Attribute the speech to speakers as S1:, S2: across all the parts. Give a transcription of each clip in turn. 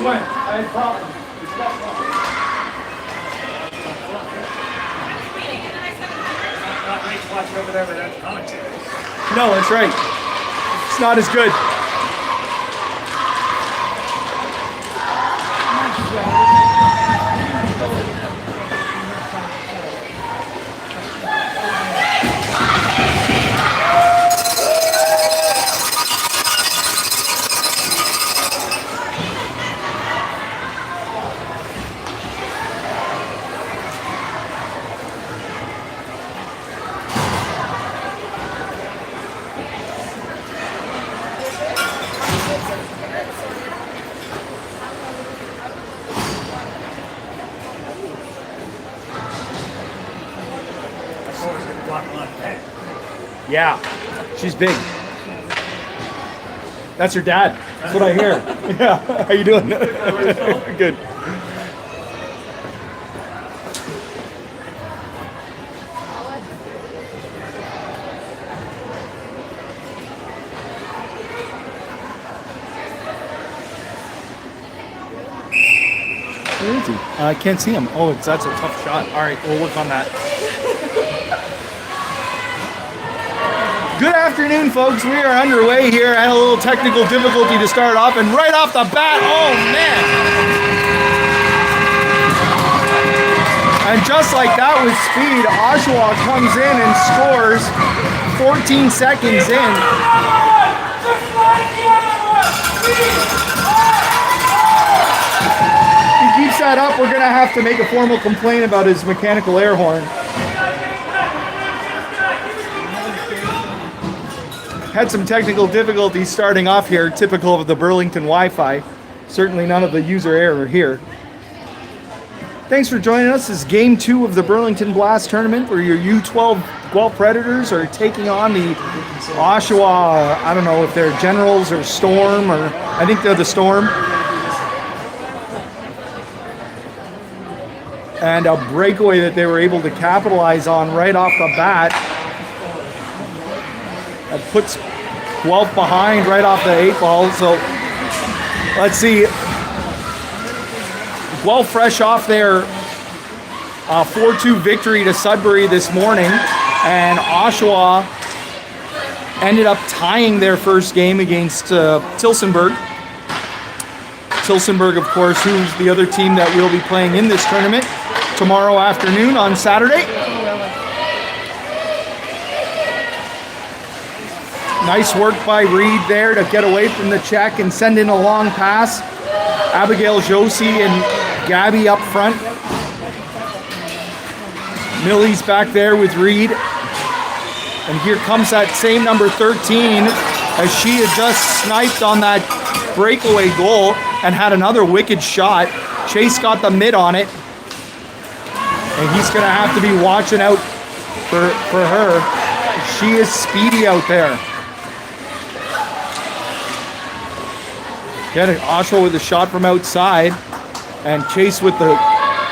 S1: went. I had problems. No, that's right. It's not as good. Yeah, she's big. That's her dad. That's what I hear. Yeah, how you doing? Good. Where is he? I can't see him. Oh, that's a tough shot. All right, we'll work on that. Good afternoon, folks. We are underway here. Had a little technical difficulty to start off, and right off the bat, oh man! And just like that with speed, Oshawa comes in and scores 14 seconds in. He keeps that up, we're going to have to make a formal complaint about his mechanical air horn. Had some technical difficulties starting off here, typical of the Burlington Wi-Fi. Certainly none of the user error here. Thanks for joining us. This is Game 2 of the Burlington Blast Tournament, where your U12 Guelph Predators are taking on the Oshawa, I don't know if they're Generals or Storm, or I think they're the Storm. And a breakaway that they were able to capitalize on right off the bat. That puts Guelph behind right off the 8 ball. So let's see. Guelph fresh off their 4-2 victory to Sudbury this morning, and Oshawa ended up tying their first game against Tillsonburg. Tillsonburg, of course, who's the other team that will be playing in this tournament tomorrow afternoon on Saturday. Nice work by Reed there to get away from the check and send in a long pass. Abigail Josie and Gabby up front. Millie's back there with Reed. And here comes that same number 13, as she had just sniped on that breakaway goal and had another wicked shot. Chase got the mid on it. And he's going to have to be watching out for her. She is speedy out there. Get it, Oshawa with a shot from outside, and Chase with the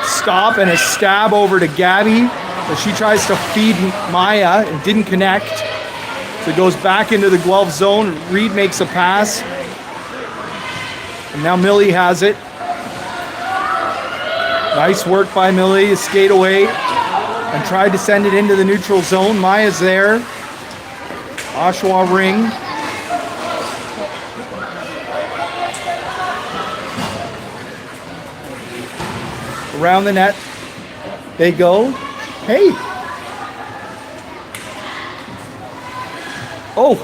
S1: stop and a stab over to Gabby as she tries to feed Maya and didn't connect. So it goes back into the Guelph zone. Reed makes a pass, and now Millie has it. Nice work by Millie to skate away and tried to send it into the neutral zone. Maya's there. Oshawa ring. Around the net they go. Hey. Oh,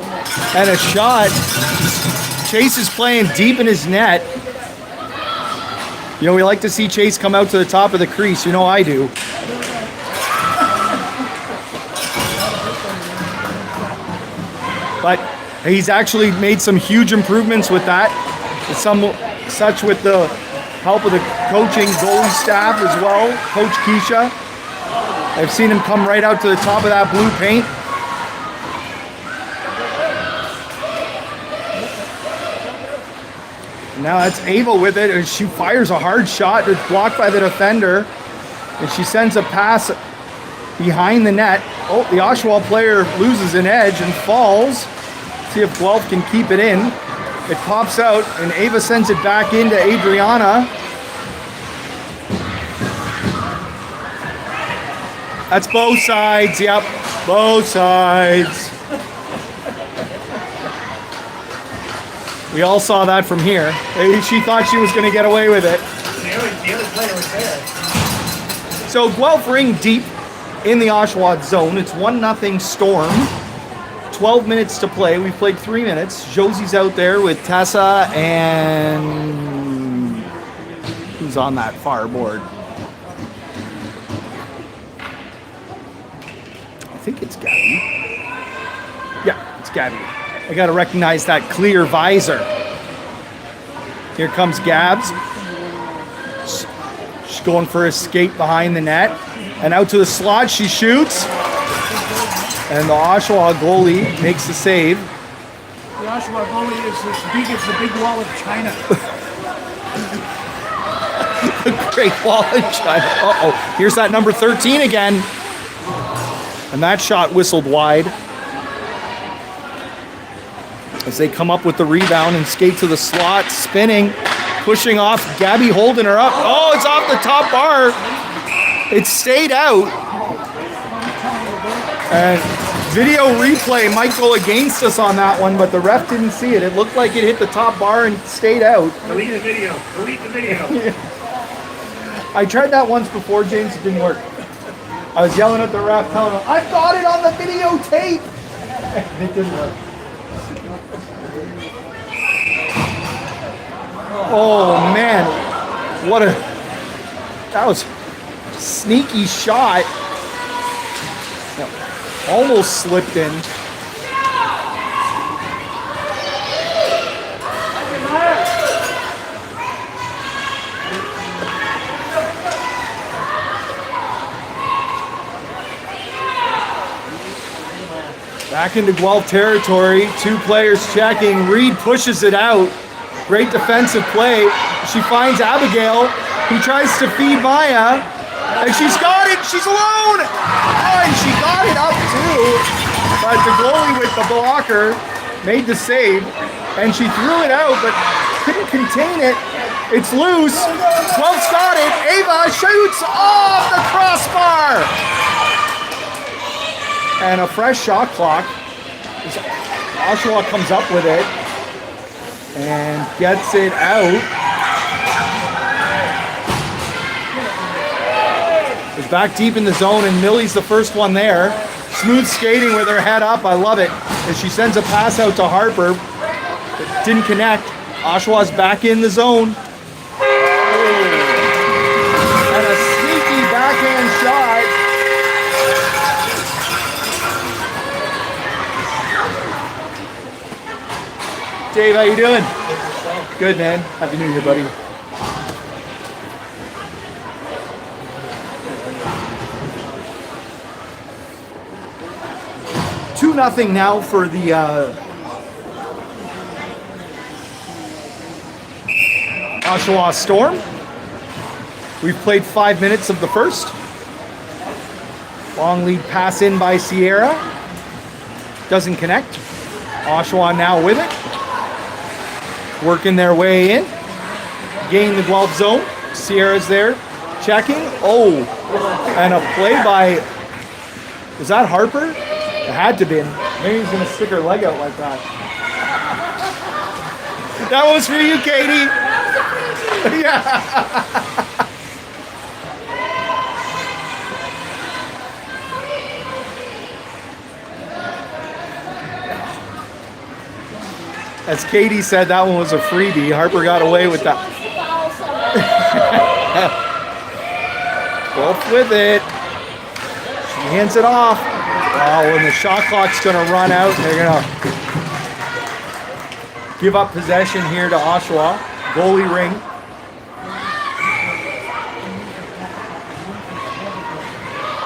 S1: and a shot. Chase is playing deep in his net. You know, we like to see Chase come out to the top of the crease. You know I do. But he's actually made some huge improvements with that. Such with the help of the coaching goalie staff as well, Coach Keisha. I've seen him come right out to the top of that blue paint. Now that's Ava with it, and she fires a hard shot. It's blocked by the defender, and she sends a pass behind the net. Oh, the Oshawa player loses an edge and falls. See if Guelph can keep it in. It pops out, and Ava sends it back into Adriana. That's both sides. Yep, both sides. We all saw that from here. She thought she was going to get away with it.
S2: The other player was there.
S1: So Guelph Ring deep in the Oshawa zone. It's 1-0 Storm. 12 minutes to play. We've played 3 minutes. Josie's out there with Tessa and who's on that far board? I think it's Gabby. Yeah, it's Gabby. I got to recognize that clear visor. Here comes Gabs. She's going for a skate behind the net. And out to the slot, she shoots. And the Oshawa goalie makes the save.
S2: The Oshawa goalie is as big as the big wall of China.
S1: The Great Wall of China. Uh-oh. Here's that number 13 again. And that shot whistled wide. As they come up with the rebound and skate to the slot, spinning, pushing off. Gabby holding her up. Oh, it's off the top bar. It stayed out. And video replay might go against us on that one, but the ref didn't see it. It looked like it hit the top bar and stayed out.
S2: Delete the video. Delete the video.
S1: I tried that once before, James. It didn't work. I was yelling at the ref, telling him, I've got it on the videotape. It didn't work. Oh, man. That was a sneaky shot. Almost slipped in. Back into Guelph territory. 2 players checking. Reed pushes it out. Great defensive play. She finds Abigail, who tries to feed Maya. And she's got it. She's alone. Oh, and she got it up too. But the goalie with the blocker made the save. And she threw it out, but couldn't contain it. It's loose. Guelph's got it. Ava shoots off the crossbar. And a fresh shot clock. Oshawa comes up with it and gets it out. It's back deep in the zone, and Millie's the first one there. Smooth skating with her head up. I love it. As she sends a pass out to Harper. It didn't connect. Oshawa's back in the zone. And a sneaky backhand shot. Dave, how you doing? Good, man. Happy New Year, buddy. Two nothing now for the Oshawa Storm. We've played 5 minutes of the first. Long lead pass in by Sierra. Doesn't connect. Oshawa now with it. Working their way in. Gain the Guelph zone. Sierra's there. Checking. Oh, and a play by, was that Harper? It had to be. Maybe he's going to stick her leg out like that. That was for you, Katie. Yeah. As Katie said, that one was a freebie. Harper got away with that. Guelph with it. She hands it off. Oh, and the shot clock's going to run out. They're going to give up possession here to Oshawa. Goalie ring.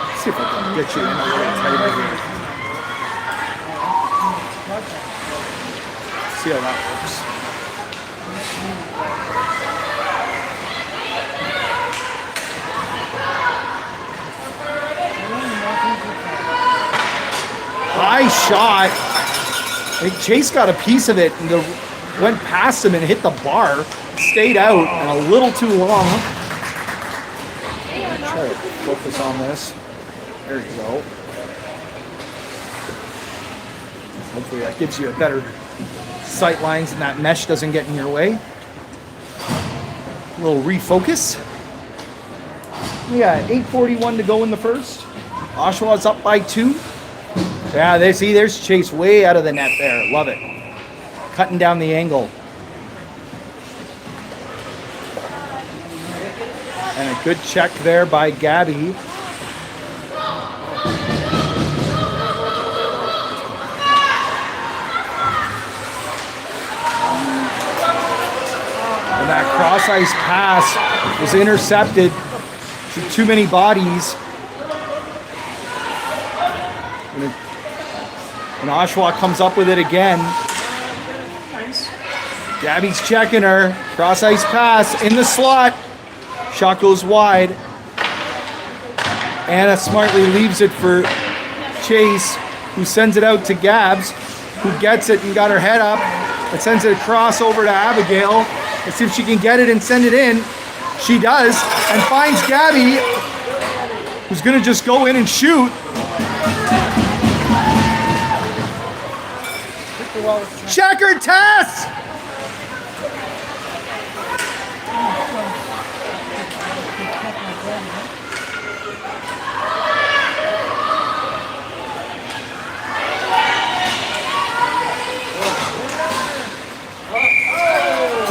S1: Let's see if I can get you in a little tighter here. See how that works. High shot. I think Chase got a piece of it. And the went past him and hit the bar, stayed out, and a little too long. Try to focus on this. There you go. Hopefully that gives you a better sight lines and that mesh doesn't get in your way. A little refocus. We got 8:41 to go in the first. Oshawa's up by 2. Yeah, there's Chase way out of the net there. Love it. Cutting down the angle. And a good check there by Gabby. And that cross ice pass was intercepted. Too many bodies. And Oshawa comes up with it again. Gabby's checking her. Cross ice pass in the slot. Shot goes wide. Anna smartly leaves it for Chase, who sends it out to Gabs, who gets it and got her head up and sends it across over to Abigail. Let's see if she can get it and send it in. She does, and finds Gabby, who's going to just go in and shoot. Checker Tess!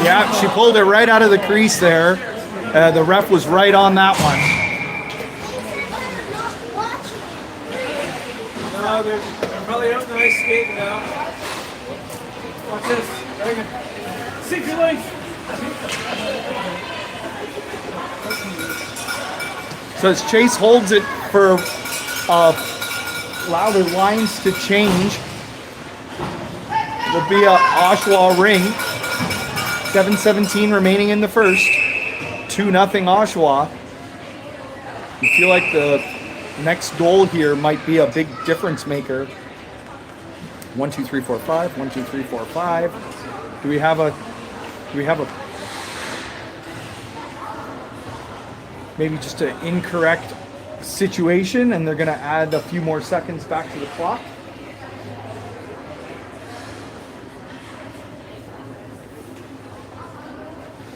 S1: Yeah, she pulled it right out of the crease there. The ref was right on that one.
S2: No, they're probably out in the ice skating now. Watch this. Very good. 60 length.
S1: So as Chase holds it for allow the lines to change, will be a Oshawa ring. 7:17 remaining in the first. 2-0 Oshawa. You feel like the next goal here might be a big difference maker. 1, 2, 3, 4, 5. 1, 2, 3, 4, 5. Do we have a maybe just an incorrect situation and they're going to add a few more seconds back to the clock?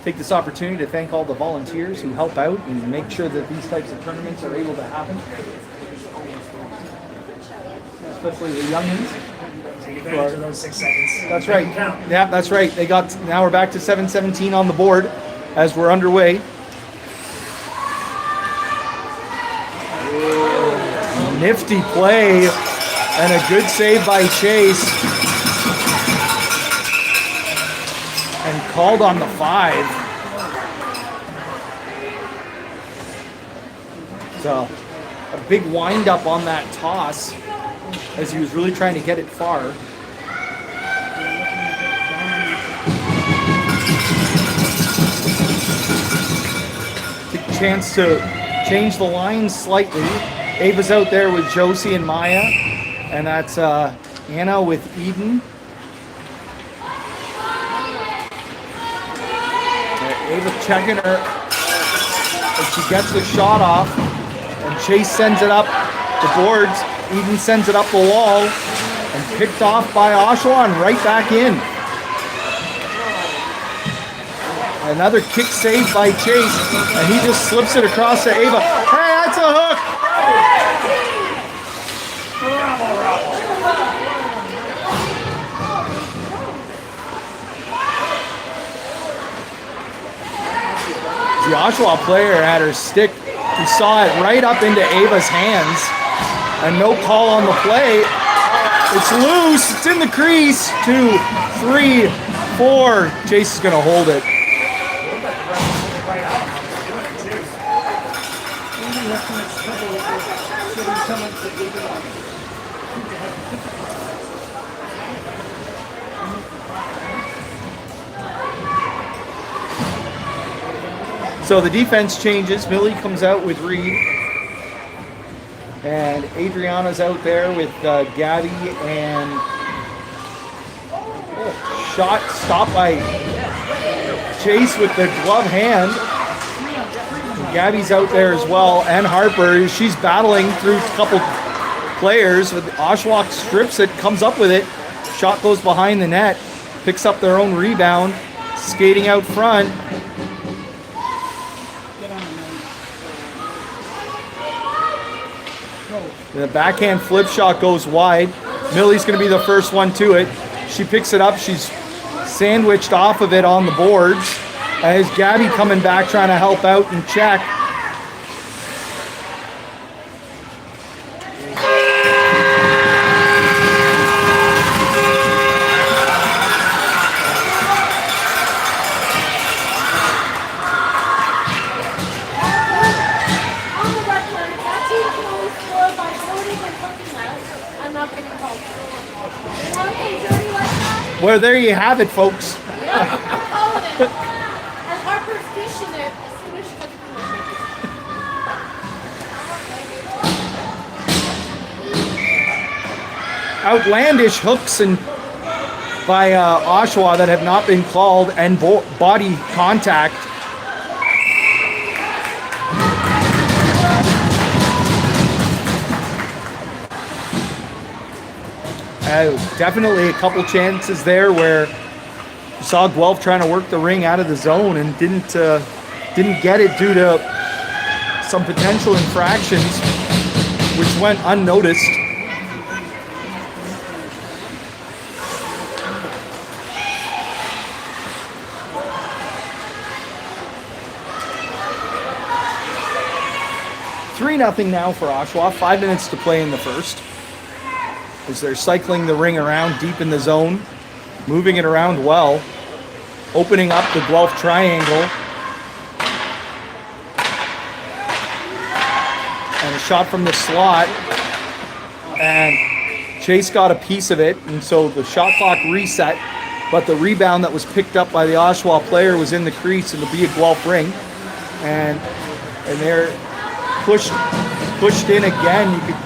S1: Take this opportunity to thank all the volunteers who help out and make sure that these types of tournaments are able to happen. Especially the youngins.
S2: Take advantage of those 6 seconds.
S1: That's right. Yeah, that's right. Now we're back to 7:17 on the board as we're underway. Nifty play and a good save by Chase. And called on the 5. So a big wind up on that toss as he was really trying to get it far. Big chance to change the lines slightly. Ava's out there with Josie and Maya, and that's Anna with Eden. Ava checking her as she gets the shot off, and Chase sends it up the boards. Eden sends it up the wall and picked off by Oshawa and right back in. Another kick save by Chase, and he just slips it across to Ava. Hey, that's a hook! The Oshawa player had her stick. He saw it right up into Ava's hands. And no call on the play. It's loose. It's in the crease. 2, 3, 4. Chase is going to hold it. So the defense changes. Millie comes out with Reed. And Adriana's out there with Gabby and... Oh, shot stopped by Chase with the glove hand. And Gabby's out there as well, and Harper. She's battling through a couple players. Oshawa strips it, comes up with it. Shot goes behind the net, picks up their own rebound, skating out front. The backhand flip shot goes wide. Millie's going to be the first one to it. She picks it up. She's sandwiched off of it on the boards. As Gabby coming back trying to help out and check. Well, there you have it, folks.
S3: And Harper's dishing it as soon as she gets the
S1: Outlandish hooks and by Oshawa that have not been called, and body contact. Definitely a couple chances there where you saw Guelph trying to work the ring out of the zone and didn't get it due to some potential infractions, which went unnoticed. Three 3-0 now for Oshawa. 5 minutes to play in the first. As they're cycling the ring around deep in the zone, moving it around well, opening up the Guelph triangle. And a shot from the slot, and Chase got a piece of it, and so the shot clock reset, but the rebound that was picked up by the Oshawa player was in the crease, and it'll be a Guelph ring. And they're pushed in again.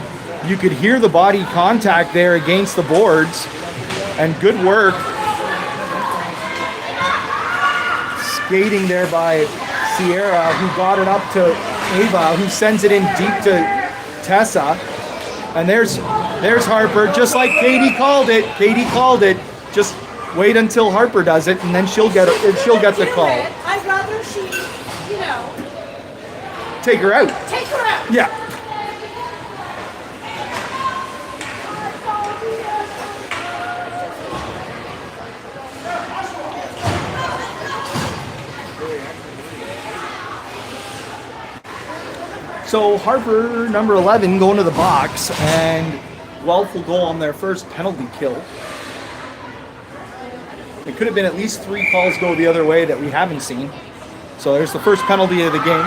S1: You could hear the body contact there against the boards, and good work skating there by Sierra, who got it up to Ava, who sends it in deep to Tessa. And there's Harper, just like Katie called it. Katie called it. Just wait until Harper does it, and then she'll get the call.
S3: I'd rather she,
S1: take her out.
S3: take her out.
S1: Yeah. So Harper, number 11, going to the box, and Guelph will go on their first penalty kill. It could have been at least 3 calls go the other way that we haven't seen. So there's the first penalty of the game.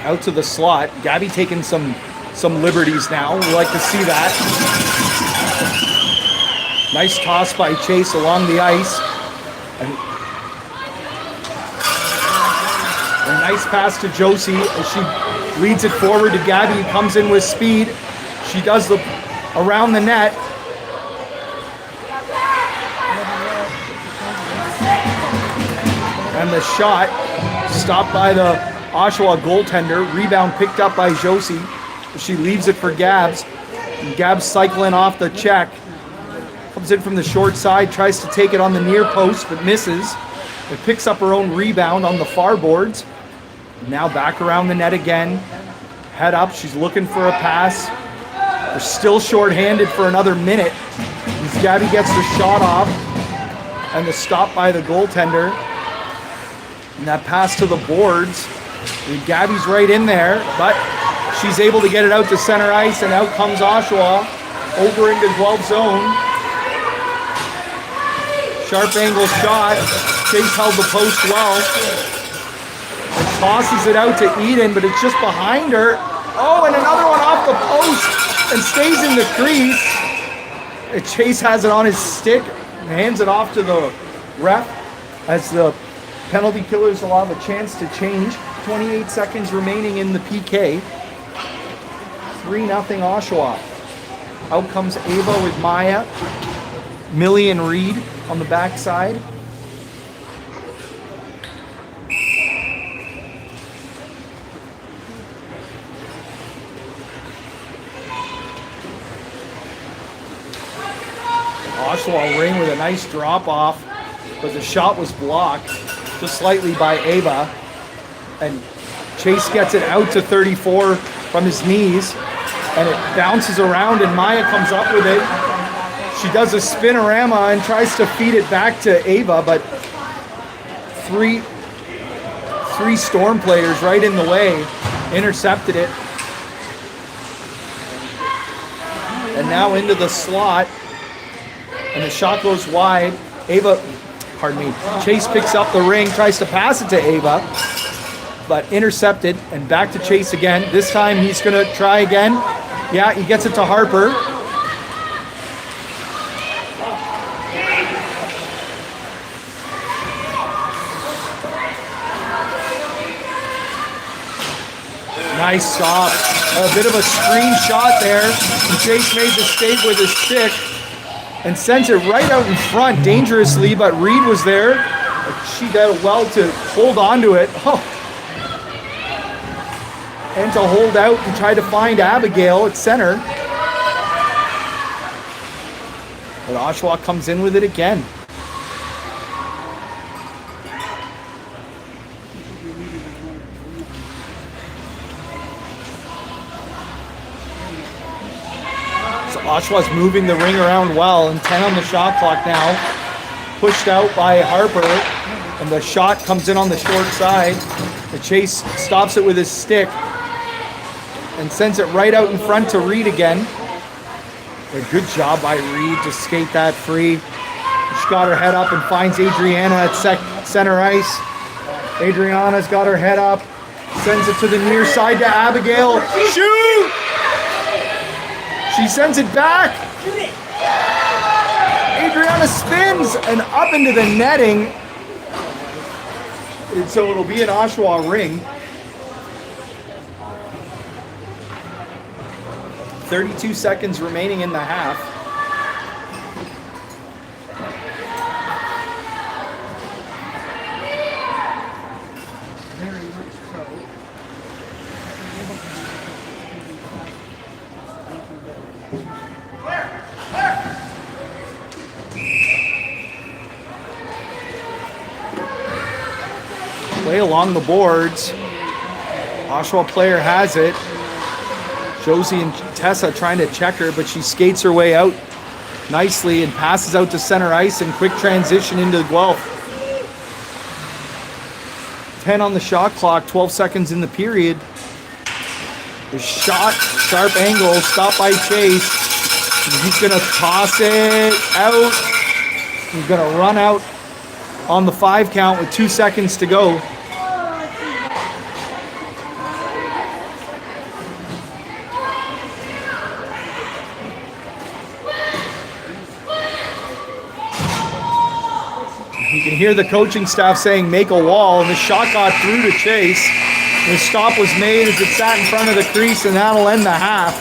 S1: Out to the slot. Gabby taking some liberties now. We like to see that. Nice toss by Chase along the ice. And a nice pass to Josie as she leads it forward to Gabby, who comes in with speed. She does the around the net. And the shot stopped by the Oshawa goaltender. Rebound picked up by Josie. She leaves it for Gabs. And Gabs cycling off the check. Comes in from the short side, tries to take it on the near post, but misses. It picks up her own rebound on the far boards. Now back around the net again. Head up, she's looking for a pass. They're still short-handed for another minute. As Gabby gets the shot off, and the stop by the goaltender. And that pass to the boards. And Gabby's right in there, but she's able to get it out to center ice, and out comes Oshawa over into Guelph zone. Sharp angle shot. Chase held the post well. And tosses it out to Eden, but it's just behind her. Oh, and another one off the post and stays in the crease. And Chase has it on his stick and hands it off to the ref as the penalty killers will have a chance to change. 28 seconds remaining in the PK. 3-0 Oshawa. Out comes Ava with Maya. Millie and Reed on the backside. Oshawa ring with a nice drop off, but the shot was blocked just slightly by Ava. And Chase gets it out to 34 from his knees, and it bounces around, and Maya comes up with it. She does a spinorama and tries to feed it back to Ava, but three Storm players right in the way intercepted it. And now into the slot, and the shot goes wide. Chase picks up the ring, tries to pass it to Ava, but intercepted, and back to Chase again. This time he's gonna try again. Yeah, he gets it to Harper. Nice stop. A bit of a screen shot there, and Chase made the save with his stick and sends it right out in front dangerously, but Reed was there. She did well to hold on to it. Oh. And to hold out and try to find Abigail at center. But Oshawa comes in with it again. Oshawa's moving the ring around well, and 10 on the shot clock now. Pushed out by Harper, and the shot comes in on the short side. The Chase stops it with his stick and sends it right out in front to Reed again. A good job by Reed to skate that free. She got her head up and finds Adriana at center ice. Adriana's got her head up, sends it to the near side to Abigail. Shoot! She sends it back. Adriana spins and up into the netting. And so it'll be an Oshawa ring. 32 seconds remaining in the half.
S4: Very much so.
S1: Play along the boards. Oshawa player has it. Josie and Tessa trying to check her, but she skates her way out nicely and passes out to center ice and quick transition into Guelph. 10 on the shot clock, 12 seconds in the period. The shot, sharp angle, stopped by Chase. He's gonna toss it out. He's gonna run out on the 5 count with 2 seconds to go. You can hear the coaching staff saying make a wall, and the shot got through to Chase. The stop was made as it sat in front of the crease, and that'll end the half.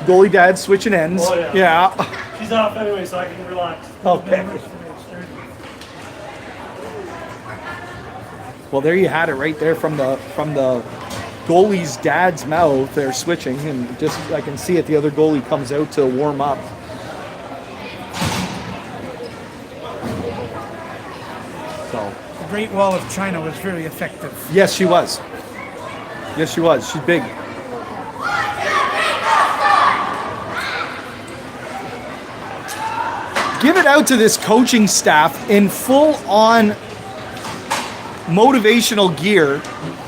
S1: Goalie dad switching ends.
S2: Oh, yeah.
S1: Yeah.
S2: She's off anyway, so I can relax.
S1: Okay. Well, there you had it right there from the goalie's dad's mouth. They're switching, and just I can see it. The other goalie comes out to warm up. So.
S4: The Great Wall of China was very effective.
S1: Yes, she was. Yes, she was. She's big. Give it out to this coaching staff in full-on motivational gear.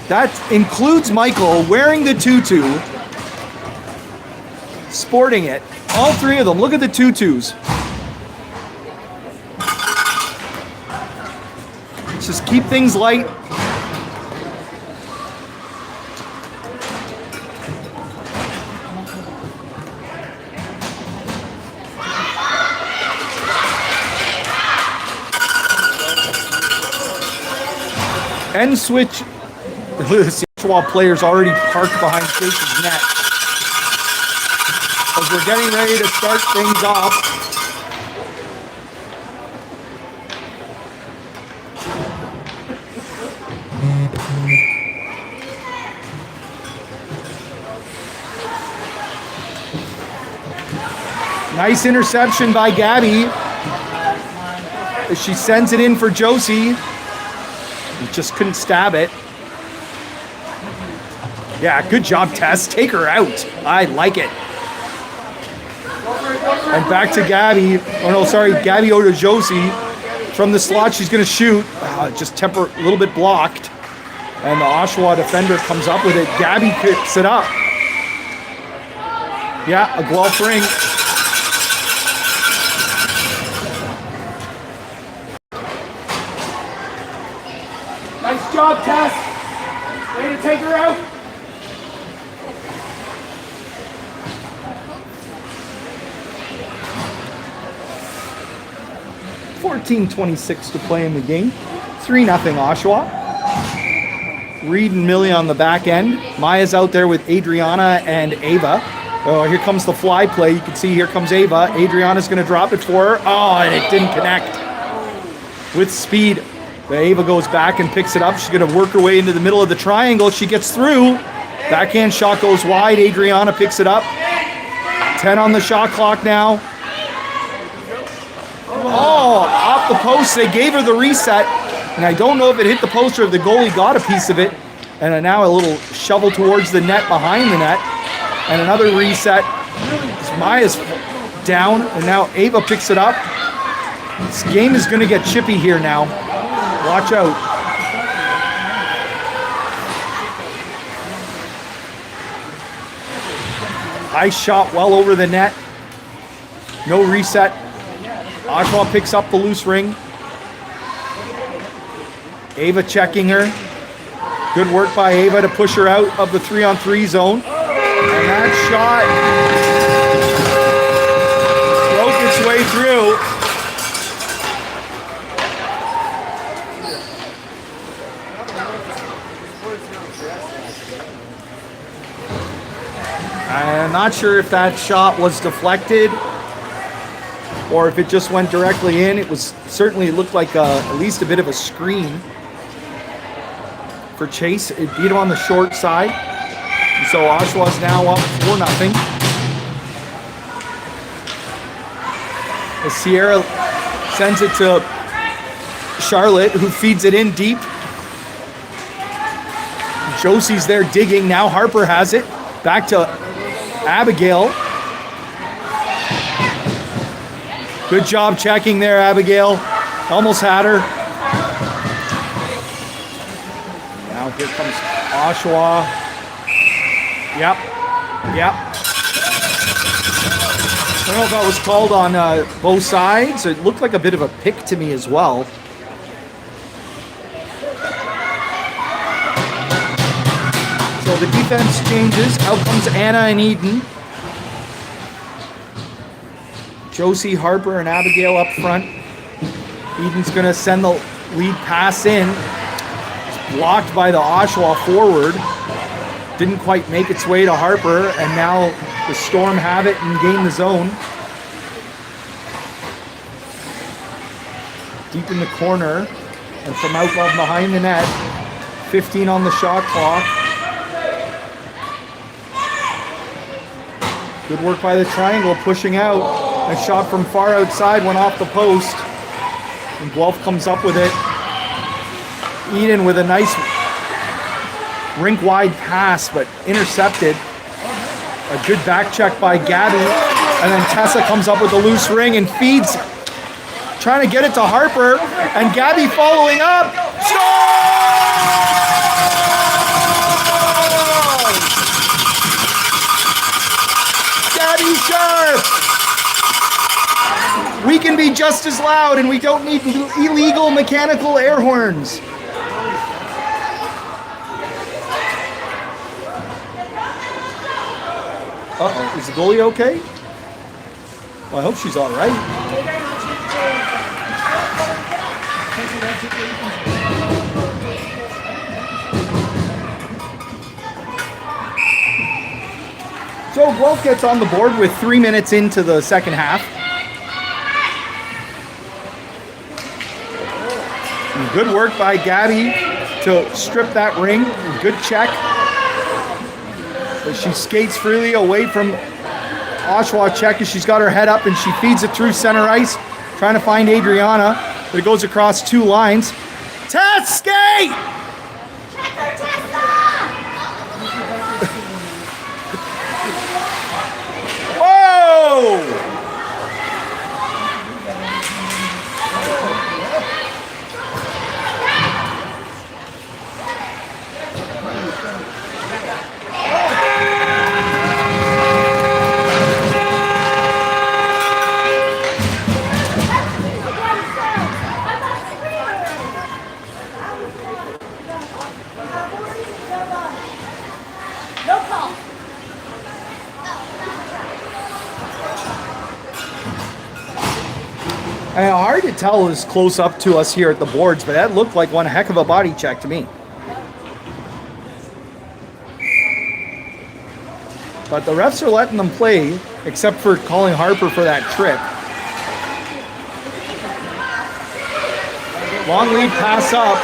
S1: That includes Michael wearing the tutu, sporting it. All three of them. Look at the tutus. Let's just keep things light. End switch. The Oshawa players already parked behind Chase's net. As we're getting ready to start things off. Nice interception by Gabby. She sends it in for Josie. He just couldn't stab it. Yeah, good job, Tess. Take her out. I like it. And back to Gabby. Oh no, sorry, Gabby over to Josie. From the slot, she's gonna shoot. Just a little bit blocked. And the Oshawa defender comes up with it. Gabby picks it up. Yeah, a Guelph ring. Nice job, Tess. Way to take her out. $14:26 to play in the game. 3-0 Oshawa. Reed and Millie on the back end. Maya's out there with Adriana and Ava. Oh, here comes the fly play. You can see here comes Ava. Adriana's going to drop it for her. Oh, and it didn't connect. With speed. But Ava goes back and picks it up. She's going to work her way into the middle of the triangle. She gets through. Backhand shot goes wide. Adriana picks it up. 10 on the shot clock now. Oh, off the post. They gave her the reset. And I don't know if it hit the post or if the goalie got a piece of it. And now a little shovel towards the net behind the net. And another reset. Maya's down. And now Ava picks it up. This game is going to get chippy here now. Watch out. High shot well over the net. No reset. Oshawa picks up the loose ring. Ava checking her. Good work by Ava to push her out of the 3-on-3 zone. And that shot broke its way through. I'm not sure if that shot was deflected or if it just went directly in. It was certainly, it looked like at least a bit of a screen for Chase. It beat him on the short side. And so Oshawa's now up 4-0. As Sierra sends it to Charlotte, who feeds it in deep. Josie's there digging. Now Harper has it. Back to Abigail. Good job checking there, Abigail. Almost had her. Now here comes Oshawa. Yep. I don't know if that was called on both sides. It looked like a bit of a pick to me as well. So the defense changes. Out comes Anna and Eden. Josie, Harper, and Abigail up front. Eden's going to send the lead pass in. It's blocked by the Oshawa forward. Didn't quite make its way to Harper, and now the Storm have it and gain the zone. Deep in the corner, and from out behind the net. 15 on the shot clock. Good work by the triangle, pushing out. A shot from far outside went off the post. And Guelph comes up with it. Eden with a nice rink-wide pass, but intercepted. A good back check by Gabby. And then Tessa comes up with the loose ring and feeds. Trying to get it to Harper. And Gabby following up. Gabby Sharp! We can be just as loud and we don't need illegal mechanical air horns. Uh-oh, is the goalie okay? Well, I hope she's all right. So Guelph gets on the board with 3 minutes into the second half. And good work by Gabby to strip that ring. Good check. But she skates freely away from Oshawa check as she's got her head up and she feeds it through center ice, trying to find Adriana. But it goes across 2 lines. Tess, skate! Whoa!
S3: No call.
S1: And hard to tell is close up to us here at the boards, but that looked like one heck of a body check to me. But the refs are letting them play, except for calling Harper for that trip. Long lead pass up,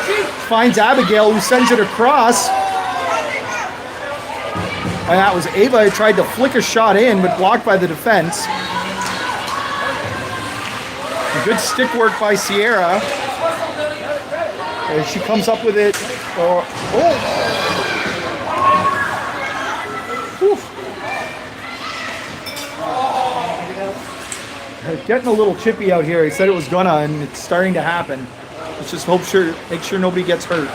S1: finds Abigail, who sends it across. And that was Ava who tried to flick a shot in, but blocked by the defense. A good stick work by Sierra. As she comes up with it. Getting a little chippy out here. He said it was gonna, and it's starting to happen. Let's just make sure nobody gets hurt.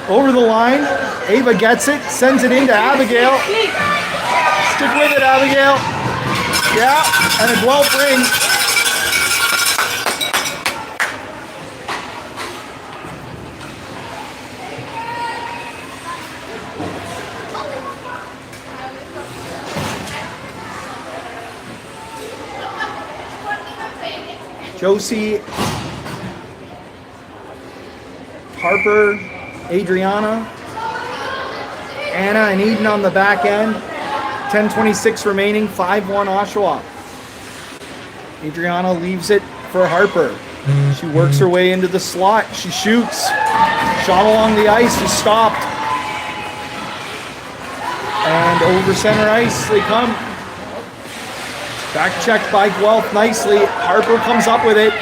S1: Over the line, Ava gets it, sends it into Abigail. Stick with it, Abigail. Yeah, and a Guelph ring. Josie, Harper, Adriana, Anna, and Eden on the back end. 10:26 remaining, 5-1 Oshawa. Adriana leaves it for Harper. She works her way into the slot. She shoots. Shot along the ice is stopped. And over center ice they come. Back checked by Guelph nicely. Harper comes up with it,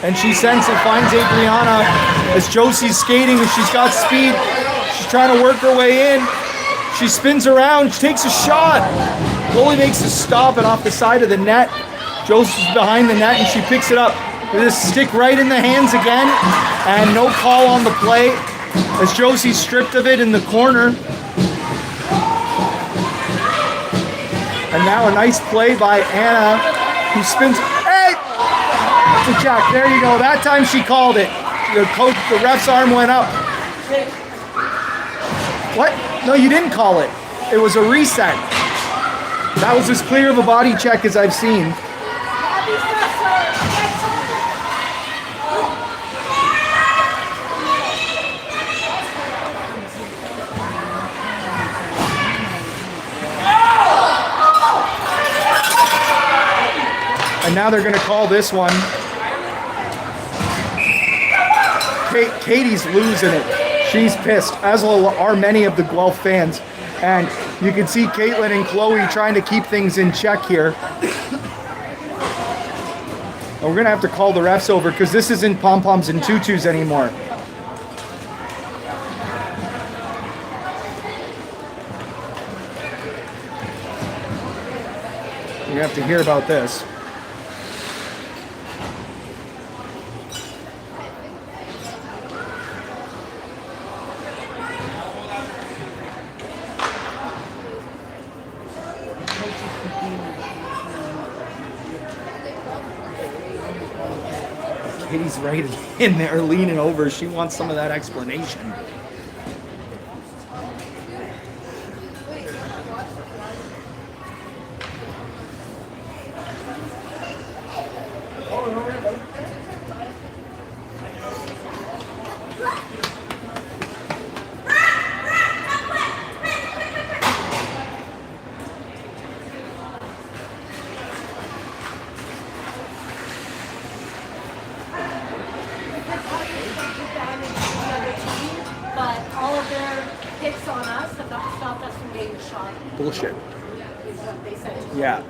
S1: and she sends it, finds Adriana as Josie's skating, and she's got speed. She's trying to work her way in. She spins around, she takes a shot. Goalie makes a stop, and off the side of the net. Josie's behind the net, and she picks it up with a stick right in the hands again, and no call on the play as Josie's stripped of it in the corner. And now a nice play by Anna, who spins. Hey! To Jack. There you go. That time she called it. The ref's arm went up. What? No, you didn't call it. It was a reset. That was as clear of a body check as I've seen. And now they're going to call this one. Katie's losing it. She's pissed, as are many of the Guelph fans. And you can see Caitlin and Chloe trying to keep things in check here. And we're going to have to call the refs over because this isn't pom-poms and tutus anymore. We're going to have to hear about this. Katie's right in there leaning over. She wants some of that explanation.
S3: their hits on us have not stopped us from getting the shot.
S1: Bullshit.
S3: Is what they said.
S1: Yeah.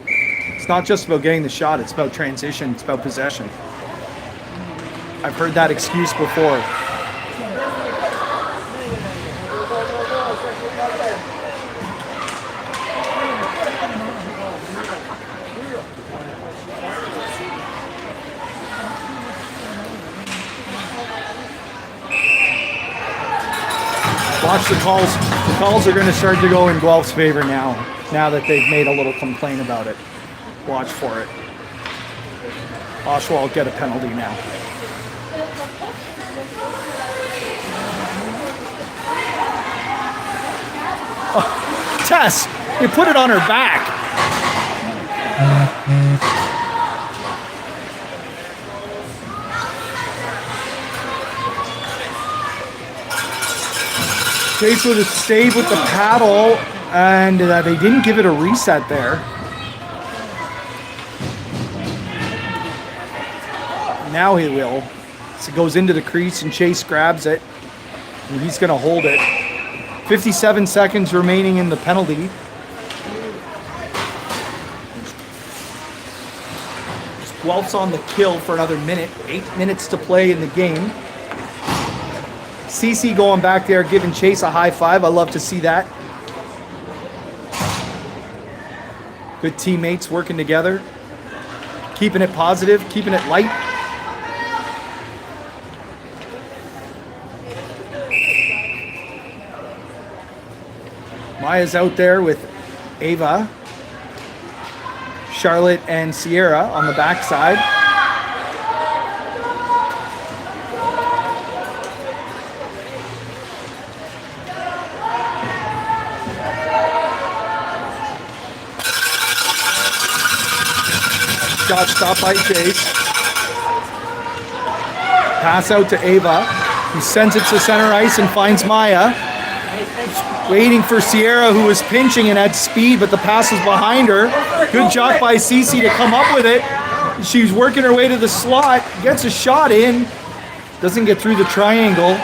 S1: It's not just about getting the shot, it's about transition, it's about possession. I've heard that excuse before. Watch the calls. The calls are going to start to go in Guelph's favor now that they've made a little complaint about it. Watch for it. Oshawa will get a penalty now. Oh, Tess, you put it on her back. Chase would have stayed with the paddle, and they didn't give it a reset there. Now he will. So it goes into the crease, and Chase grabs it, and he's going to hold it. 57 seconds remaining in the penalty. Guelph's on the kill for another minute. 8 minutes to play in the game. CC going back there, giving Chase a high five. I love to see that. Good teammates working together. Keeping it positive, keeping it light. Maya's out there with Ava, Charlotte, and Sierra on the backside. Shot stopped by Chase. Pass out to Ava. He sends it to center ice and finds Maya. Waiting for Sierra, who was pinching and had speed, but the pass was behind her. Good job by Cece to come up with it. She's working her way to the slot, gets a shot in, doesn't get through the triangle.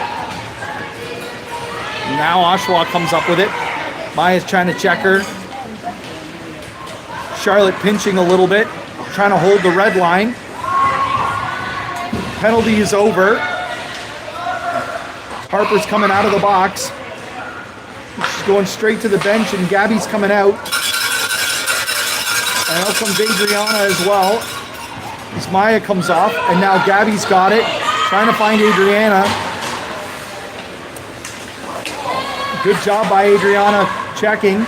S1: Now Oshawa comes up with it. Maya's trying to check her. Charlotte pinching a little bit, trying to hold the red line. Penalty is over. Harper's coming out of the box. She's going straight to the bench, and Gabby's coming out. And out comes Adriana as well. As Maya comes off, and now Gabby's got it. Trying to find Adriana. Good job by Adriana checking.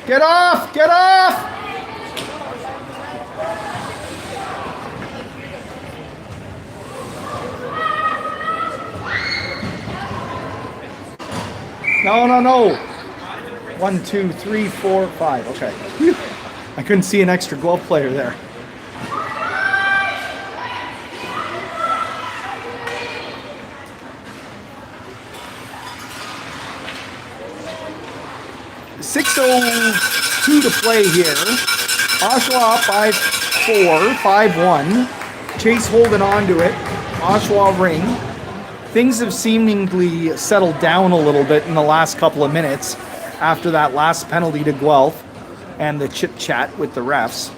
S1: Get off! Get off! No, no, no. 1, 2, 3, 4, 5. Okay. I couldn't see an extra Guelph player there. .6:02 to play here. Oshawa up by 4, 5-1. Chase holding on to it. Oshawa ring. Things have seemingly settled down a little bit in the last couple of minutes after that last penalty to Guelph and the chit chat with the refs.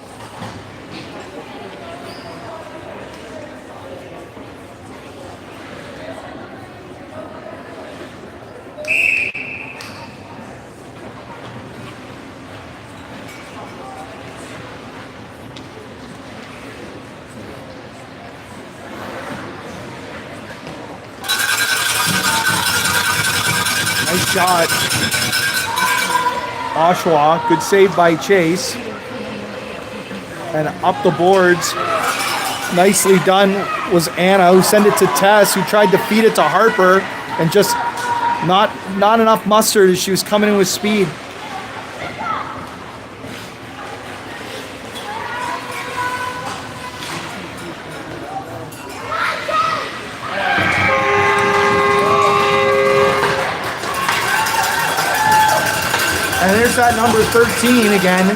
S1: Nice shot. Oshawa. Good save by Chase. And up the boards, nicely done, was Anna, who sent it to Tess, who tried to feed it to Harper, and just not enough mustard as she was coming in with speed. And there's that number 13 again.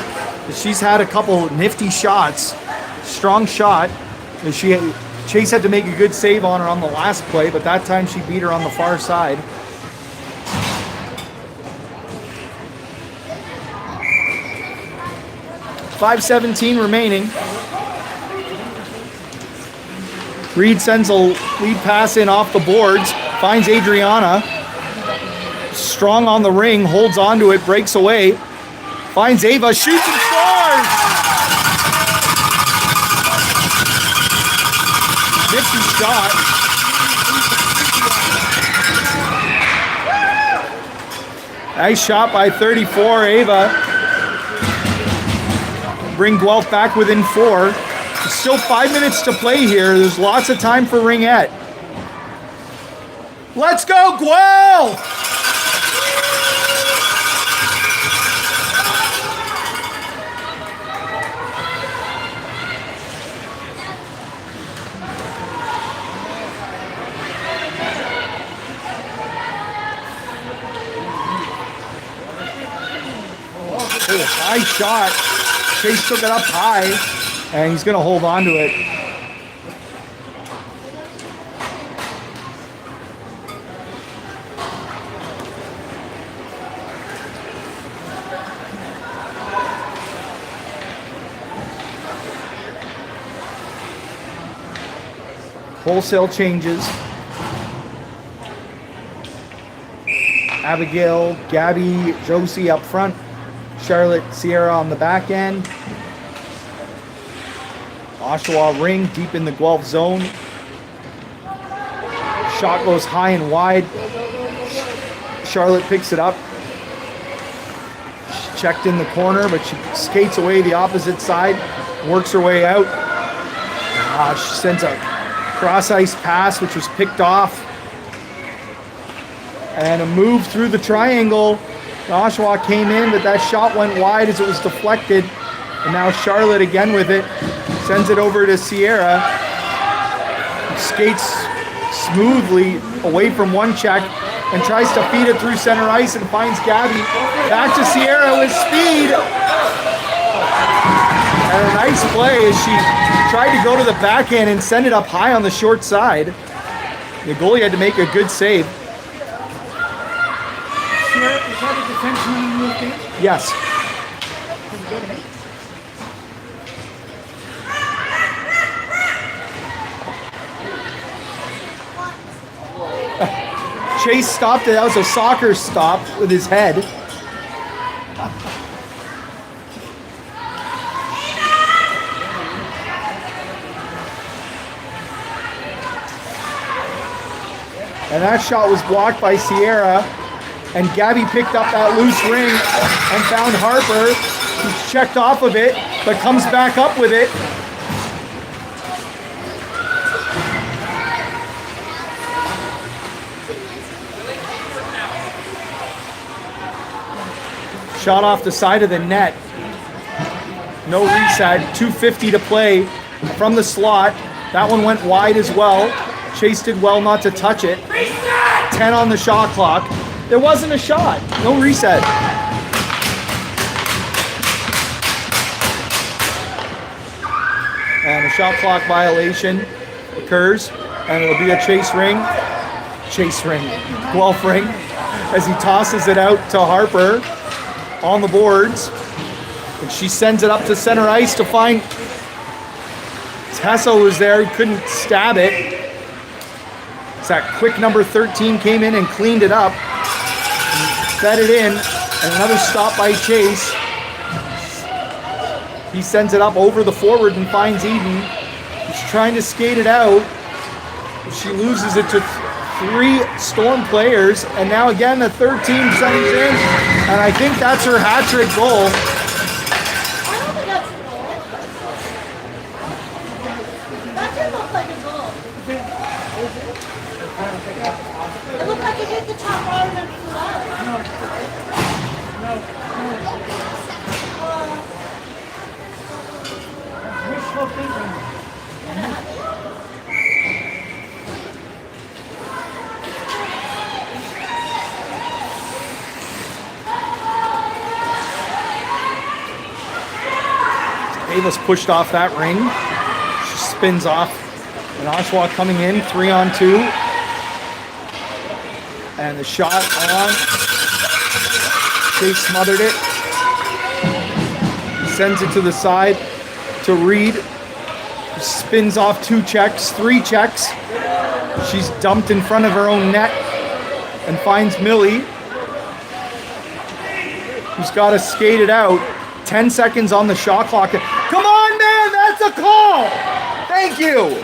S1: She's had a couple nifty shots. Strong shot. Chase had to make a good save on her on the last play, but that time she beat her on the far side. .5:17 remaining. Reed sends a lead pass in off the boards, finds Adriana. Strong on the ring, holds onto it, breaks away. Finds Ava, shoots and scores! Nifty shot. Nice shot by 34, Ava. Bring Guelph back within 4. There's still 5 minutes to play here. There's lots of time for Ringette. Let's go, Guelph! Nice shot. Chase took it up high, and he's going to hold on to it. Wholesale changes. Abigail, Gabby, Josie up front. Charlotte, Sierra on the back end. Oshawa ring deep in the Guelph zone. Shot goes high and wide. Charlotte picks it up. She checked in the corner, but she skates away the opposite side. Works her way out. She sends a cross ice pass, which was picked off. And a move through the triangle. Oshawa came in, but that shot went wide as it was deflected. And now Charlotte again with it. Sends it over to Sierra. Skates smoothly away from one check and tries to feed it through center ice and finds Gabby. Back to Sierra with speed. And a nice play as she tried to go to the backhand and send it up high on the short side. The goalie had to make a good save.
S4: Is that a defenseman in your team?
S1: Yes. Chase stopped it. That was a soccer stop with his head. And that shot was blocked by Sierra. And Gabby picked up that loose ring and found Harper, who checked off of it, but comes back up with it. Shot off the side of the net. No reset. 2:50 to play from the slot. That one went wide as well. Chase did well not to touch it. 10 on the shot clock. There wasn't a shot. No reset. And a shot clock violation occurs. And it'll be a Chase ring. Guelph ring. As he tosses it out to Harper on the boards. And she sends it up to center ice to find Tessa was there, who couldn't stab it. So that quick number 13 came in and cleaned it up. Fed it in, and another stop by Chase. He sends it up over the forward and finds Eden. He's trying to skate it out. She loses it to 3 Storm players, and now again the third team sends in. And I think that's her hat trick goal.
S3: I don't think that's a goal. That didn't look like a goal. It looked like it hit the top bar and then flew out.
S4: Wishful thinking.
S1: Ava's pushed off that ring. She spins off. And Oshawa coming in, 3-on-2. And the shot on. Chase smothered it. Sends it to the side to Reed. Spins off 2 checks, 3 checks. She's dumped in front of her own net and finds Millie, who's got to skate it out. 10 seconds on the shot clock. Come on, man, that's a call. Thank you.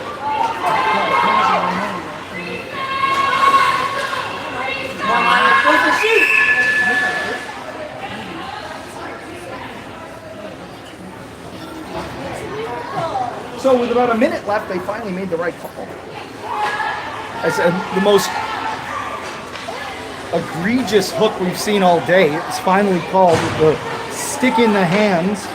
S1: So with about a minute left, they finally made the right call. As the most egregious hook we've seen all day. It's finally called with the stick in the hands.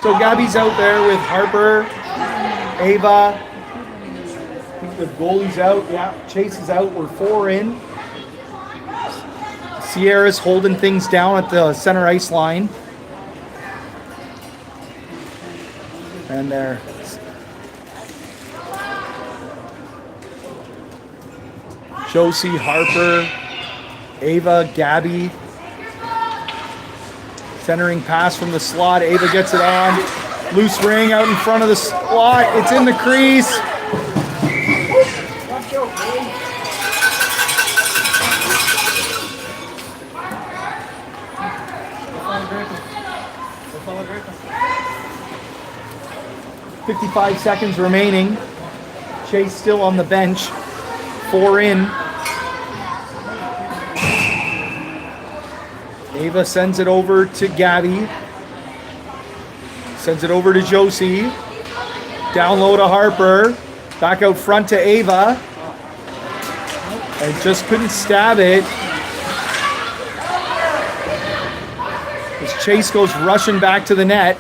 S1: So Gabby's out there with Harper, Ava. The goalie's out. Yeah, Chase is out. We're 4 in. Sierra's holding things down at the center ice line. And there. Josie, Harper, Ava, Gabby. Centering pass from the slot. Ava gets it on. Loose ring out in front of the slot. It's in the crease.
S4: Watch out, man.
S1: 55 seconds remaining. Chase still on the bench. 4 in. Ava sends it over to Gabby. Sends it over to Josie. Down low to Harper. Back out front to Ava. And just couldn't stab it. As Chase goes rushing back to the net.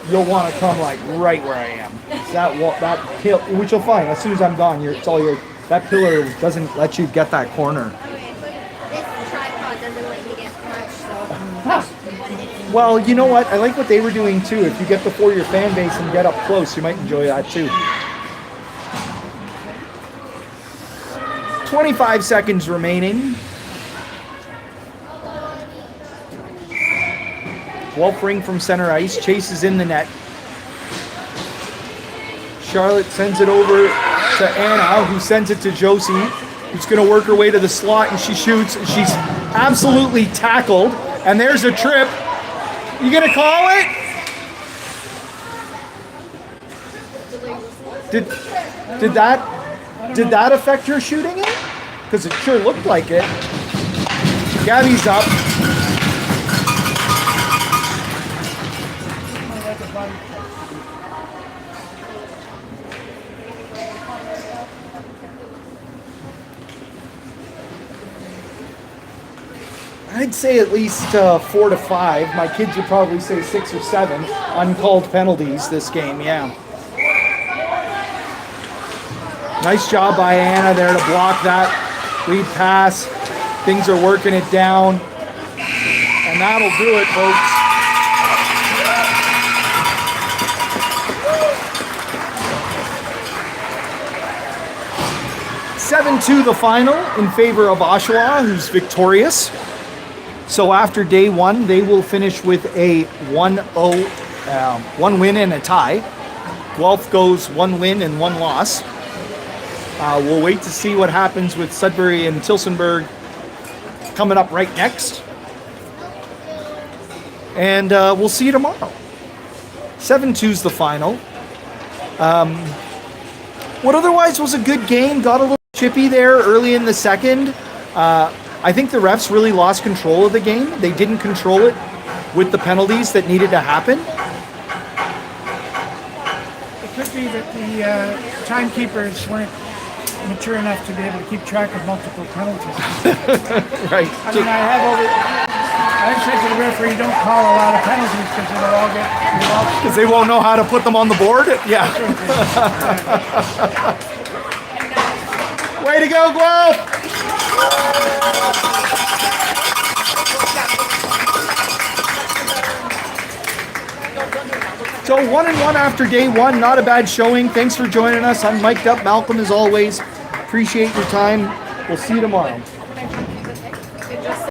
S1: You'll want to come like right where I am. That pillar, which you'll find as soon as I'm gone. It's all your. That pillar doesn't let you get that corner.
S5: Okay, but this tripod doesn't let me get much, so.
S1: Well, you know what? I like what they were doing too. If you get before your fan base and get up close, you might enjoy that too. 25 seconds remaining. Guelph ring from center ice. Chase is in the net. Charlotte sends it over to Anna, who sends it to Josie, who's going to work her way to the slot, and she shoots. And she's absolutely tackled. And there's a trip. You going to call it? Did that affect her shooting it? Because it sure looked like it. Gabby's up. I'd say at least 4 to 5. My kids would probably say 6 or 7 uncalled penalties this game, yeah. Nice job by Anna there to block that lead pass. Things are working it down. And that'll do it, folks. (7-2) the final in favor of Oshawa, who's victorious. So after day one, they will finish with a 1-0, one win and a tie. Guelph goes 1 win and 1 loss. We'll wait to see what happens with Sudbury and Tilsonburg coming up right next. And we'll see you tomorrow. 7-2's the final. What otherwise was a good game. Got a little chippy there early in the second. I think the refs really lost control of the game. They didn't control it with the penalties that needed to happen.
S4: It could be that the timekeepers weren't mature enough to be able to keep track of multiple penalties.
S1: Right.
S4: I mean, I've said to the referee, don't call a lot of penalties because it'll all get involved.
S1: Because they won't know how to put them on the board? Yeah. Way to go, Guelph! So 1-1 after day one, not a bad showing. Thanks for joining us. I'm mic'd up. Malcolm, as always. Appreciate your time. We'll see you tomorrow.